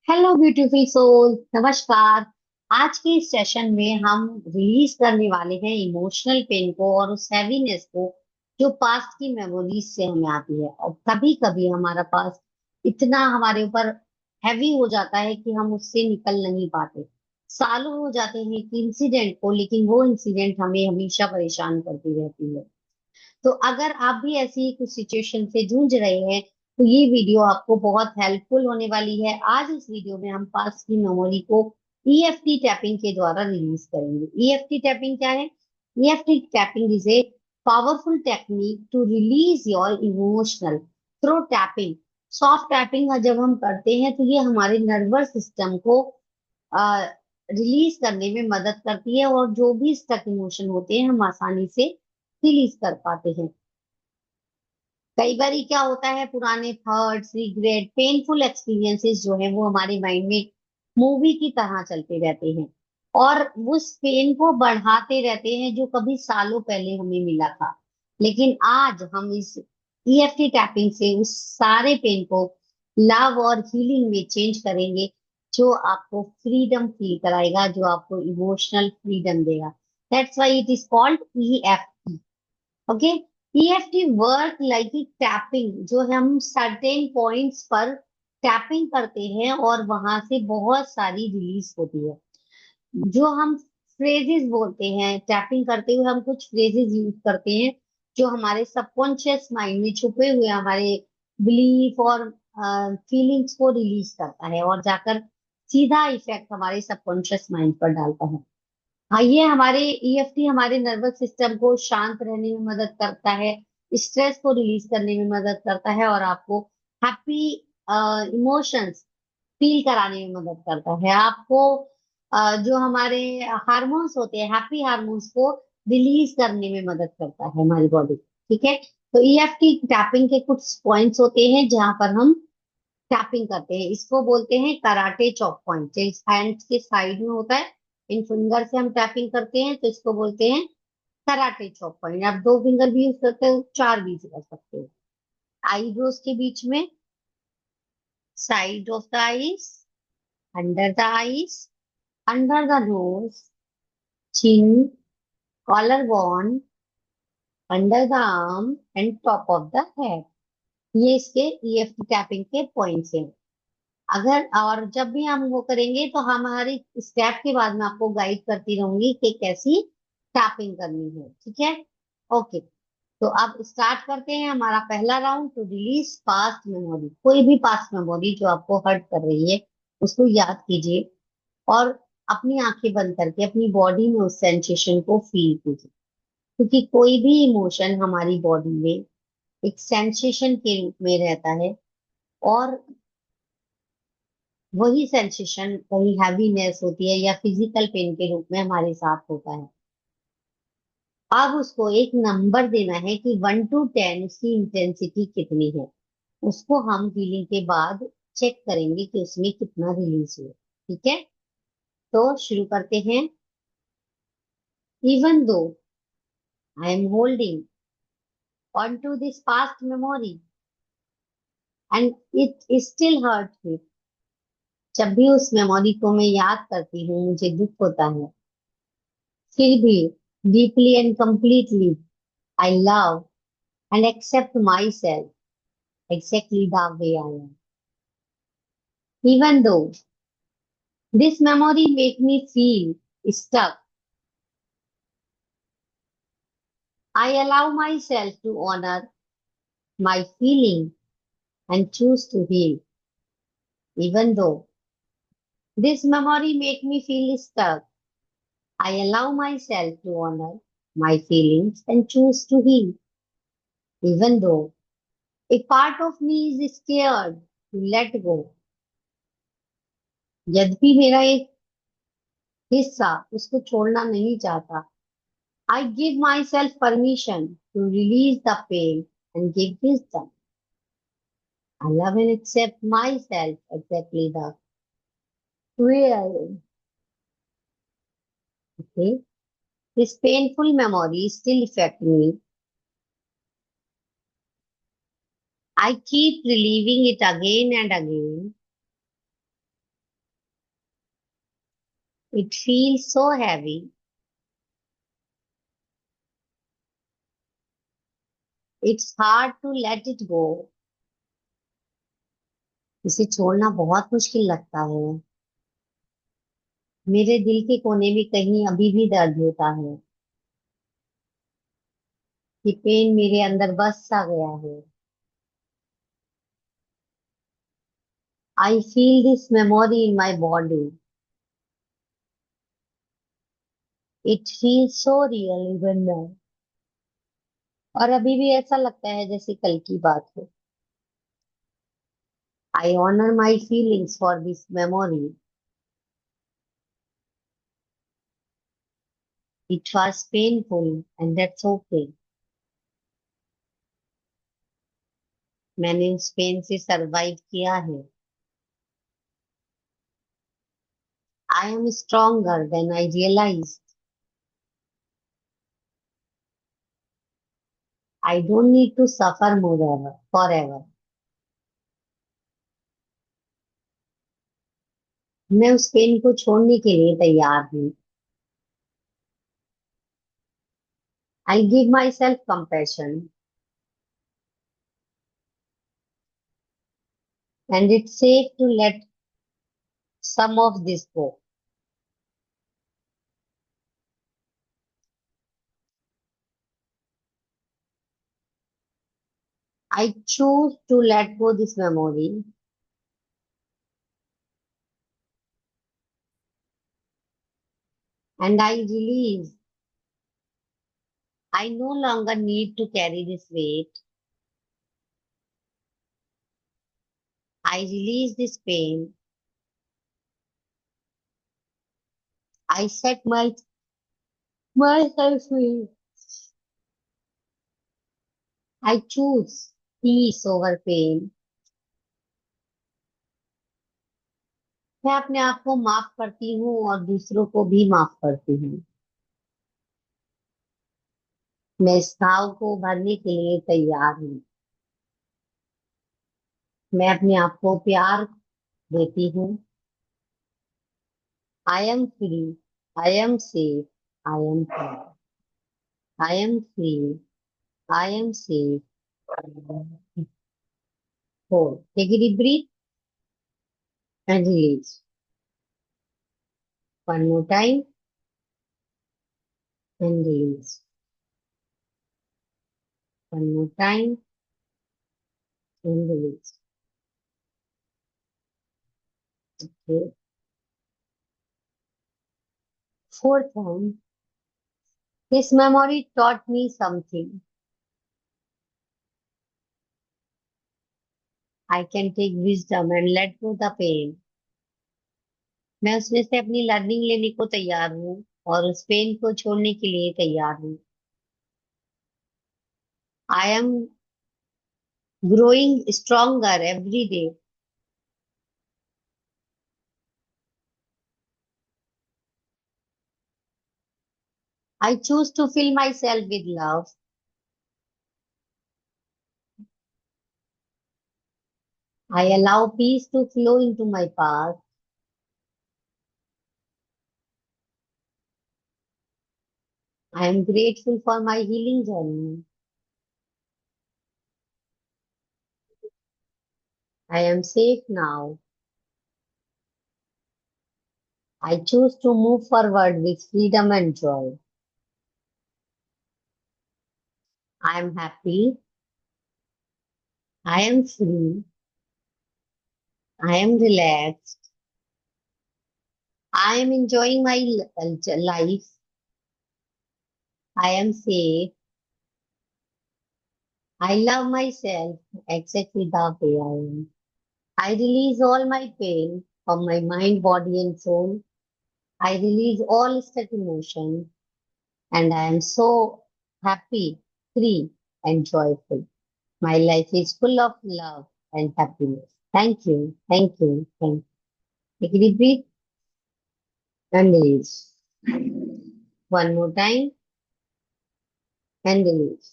Hello beautiful soul, नमस्कार। आज के इस सेशन में हम रिलीज करने वाले हैं इमोशनल पेन को और उस हैवीनेस को जो पास्ट की मेमोरीज से हमें आती है। और कभी कभी हमारा पास इतना हमारे ऊपर हैवी हो जाता है कि हम उससे निकल नहीं पाते। सालों हो जाते हैं कि इंसिडेंट को, लेकिन वो इंसिडेंट हमें हमेशा परेशान करती रहती है। तो अगर आप भी ऐसी कुछ सिचुएशन से जूझ रहे हैं तो ये वीडियो आपको बहुत हेल्पफुल होने वाली है। आज इस वीडियो में हम पास्ट की मेमोरी को ईएफटी टैपिंग के द्वारा रिलीज करेंगे। ईएफटी टैपिंग क्या है? EFT tapping is a powerful technique to release your emotional through tapping. Soft tapping जब हम करते हैं तो ये हमारे नर्वस सिस्टम को रिलीज करने में मदद करती है और जो भी स्टक इमोशन होते हैं हम आसानी से रिलीज कर पाते हैं। कई बार क्या होता है, पुराने थॉट्स, रिग्रेट, पेनफुल एक्सपीरियंसेस जो है वो हमारे माइंड में मूवी की तरह चलते रहते हैं और उस पेन को बढ़ाते रहते हैं जो कभी सालों पहले हमें मिला था। लेकिन आज हम इस ईएफटी टैपिंग से उस सारे पेन को लव और हीलिंग में चेंज करेंगे, जो आपको फ्रीडम फील कराएगा, जो आपको इमोशनल फ्रीडम देगा। That's why it is called EFT. Okay. EFT work like tapping, जो हम सर्टेन पॉइंट्स पर टैपिंग करते हैं और वहां से बहुत सारी रिलीज होती है। जो हम फ्रेजेस बोलते हैं, टैपिंग करते हुए हम कुछ फ्रेजेस यूज करते हैं जो हमारे सबकॉन्शियस माइंड में छुपे हुए हमारे बिलीफ और फीलिंग्स को रिलीज करता है और जाकर सीधा इफेक्ट हमारे सबकॉन्शियस माइंड पर डालता है। हाँ, ये हमारे ईएफटी हमारे नर्वस सिस्टम को शांत रहने में मदद करता है, स्ट्रेस को रिलीज करने में मदद करता है और आपको हैप्पी इमोशंस फील कराने में मदद करता है। आपको जो हमारे हार्मोन्स होते हैं, हैप्पी हार्मोन्स को रिलीज करने में मदद करता है हमारी बॉडी। ठीक है। तो ईएफटी टैपिंग के कुछ पॉइंट्स होते हैं जहां पर हम टैपिंग करते हैं। इसको बोलते हैं कराटे चॉप पॉइंट, जो इस हैंड के साइड में होता है। इन फिंगर से हम टैपिंग करते हैं तो इसको बोलते हैं कराटे चॉप पॉइंट। आप दो फिंगर भी यूज करते हो, चार भी यूज कर सकते हो। आईब्रोज के बीच में, side of the eyes, under the eyes, under the nose, chin, collar bone, under the arm and top of the head. ये इसके ईएफटी टैपिंग के पॉइंट्स हैं। अगर और जब भी हम वो करेंगे तो हमारी स्टेप के बाद में आपको गाइड करती रहूंगी कि कैसी टैपिंग करनी है। ठीक है। ओके। तो अब स्टार्ट करते हैं हमारा पहला round, to release past memory. कोई भी पास्ट मेमोरी जो आपको हर्ट कर रही है उसको याद कीजिए और अपनी आंखें बंद करके अपनी बॉडी में उस सेंसेशन को फील कीजिए। क्योंकि कोई भी इमोशन हमारी बॉडी में एक सेंसेशन के रूप में रहता है और वही सेंसेशन कहीं हैवीनेस होती है या फिजिकल पेन के रूप में हमारे साथ होता है। अब उसको एक नंबर देना है कि 1 to 10 उसकी इंटेंसिटी कितनी है। उसको हम हीलिंग के बाद चेक करेंगे कि उसमें कितना रिलीज हुआ। ठीक है। तो शुरू करते हैं। Even though I am holding on to this past memory and it still hurt me. जब भी उस मेमोरी को मैं याद करती हूँ मुझे दुख होता है, फिर भी deeply and completely I love and accept myself exactly the way I am. Even though this memory make me feel stuck, I allow myself to honor my feeling and choose to heal. Even though this memory make me feel stuck, I allow myself to honor my feelings and choose to heal. Even though a part of me is scared to let go, यद्यपि मेरा एक हिस्सा उसको छोड़ना नहीं चाहता, I give myself permission to release the pain and give wisdom. I love and accept myself exactly the way I am. Okay. This painful memory still affect me. I keep reliving it again and again. It feels so heavy. It's hard to let it go. इसे छोड़ना बहुत मुश्किल लगता है। मेरे दिल के कोने में कहीं अभी भी दर्द होता है कि पेन मेरे अंदर बस सा गया है। I feel this memory in my body. It feels so real even now. और अभी भी ऐसा लगता है जैसे कल की बात हो। I honour my feelings for this memory. It was painful and that's okay. मैंने उस पेन से सरवाइव किया है। I am stronger than I realise. I don't need to suffer more ever for ever. मैं उस पेन को छोड़ने के लिए तैयार हूँ। I give myself compassion and it's safe to let some of this go. I choose to let go this memory and I release. I no longer need to carry this weight. I release this pain. I set myself free. I choose peace over pain. मैं अपने आप को माफ करती हूँ और दूसरों को भी माफ करती हूँ। मैं इस घाव को भरने के लिए तैयार हूँ। मैं अपने आप को प्यार देती हूँ। I am free. I am safe. I am free. I am free. I am safe. Four. Take a deep breath and release. One more time and release. One more time and release. Okay. Fourth one. This memory taught me something. I can take wisdom and let go the pain. मैं उसमें से अपनी learning लेने को तैयार हूँ और उस पेन को छोड़ने के लिए तैयार हूँ। I am growing stronger every day. I choose to fill myself with love. I allow peace to flow into my path. I am grateful for my healing journey. I am safe now. I choose to move forward with freedom and joy. I am happy. I am free. I am relaxed. I am enjoying my life. I am safe. I love myself exactly the way I am. I release all my pain from my mind, body, and soul. I release all stuck emotion, and I am so happy, free, and joyful. My life is full of love and happiness. Thank you. Thank you. Thank you. Take a deep breath and release. One more time and release.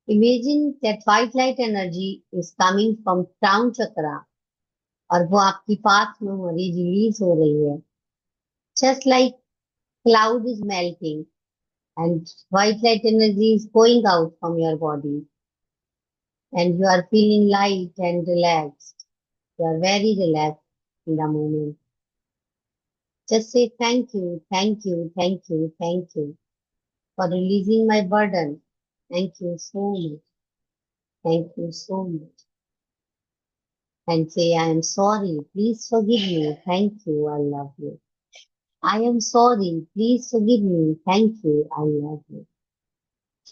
Imagine that white light energy is coming from crown chakra और वो आपकी past memory release हो रही है, just like cloud is melting and white light energy is going out from your body and you are feeling light and relaxed. You are very relaxed in the moment. Just say thank you, thank you, thank you, thank you for releasing my burden. Thank you so much. Thank you so much. And say, I am sorry. Please forgive me. Thank you. I love you. I am sorry. Please forgive me. Thank you. I love you.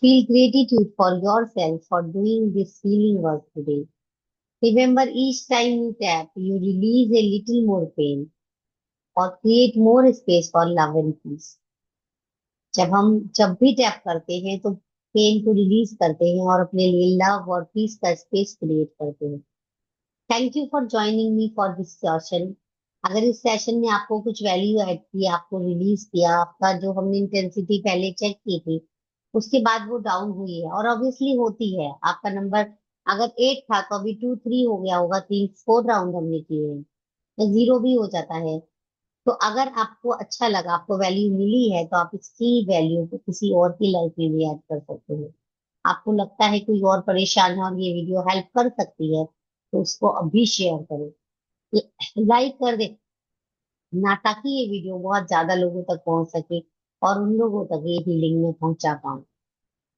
Feel gratitude for yourself for doing this healing work today. Remember, each time you tap, you release a little more pain or create more space for love and peace. जब भी tap करते हैं तो pen को release करते हैं और अपने लिए लव और पीस का स्पेस क्रिएट करते हैं। Thank you for joining me for this session. अगर इस सेशन में आपको कुछ वैल्यू ऐड की, आपको रिलीज किया, आपका जो हमने इंटेंसिटी पहले चेक की थी उसके बाद वो डाउन हुई है, और ऑब्वियसली होती है, आपका नंबर अगर 8 था तो अभी 2 3 हो गया होगा, 3 4 राउंड हमने किए हैं, या 0 भी हो जाता है। तो अगर आपको अच्छा लगा, आपको वैल्यू मिली है, तो आप इसकी वैल्यू को किसी और की लाइफ में भी ऐड कर सकते हो। आपको लगता है कोई और परेशान है और ये वीडियो हेल्प कर सकती है, तो उसको अभी शेयर करें, लाइक कर दे, ना, ताकि ये वीडियो बहुत ज्यादा लोगों तक पहुंच सके और उन लोगों तक ये हीलिंग में पहुंचा पाऊं।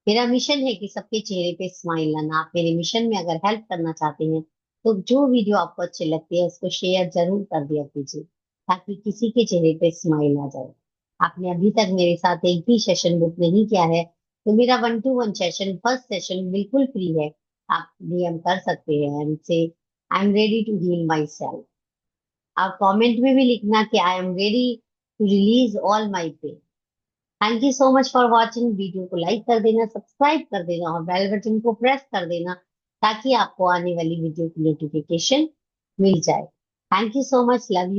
मेरा मिशन है कि सबके चेहरे पे स्माइल लाना। आप मेरे मिशन में अगर हेल्प करना चाहते हैं तो जो वीडियो आपको अच्छे लगते हैं उसको शेयर जरूर कर दिया कीजिए, ताकि किसी के चेहरे पे स्माइल आ जाए। आपने अभी तक मेरे साथ एक भी सेशन बुक नहीं किया है तो मेरा 1 to 1 सेशन, फर्स्ट सेशन बिल्कुल फ्री है। आप डीएम कर सकते हैं and say I am ready to heal myself. आप कमेंट में भी लिखना कि I am ready to release all my pain. Thank you so much for watching. Video को लाइक कर देना, सब्सक्राइब कर देना और बेल बटन को प्रेस कर देना, ताकि आपको आने वाली वीडियो की नोटिफिकेशन मिल जाए। Thank you so much, love you.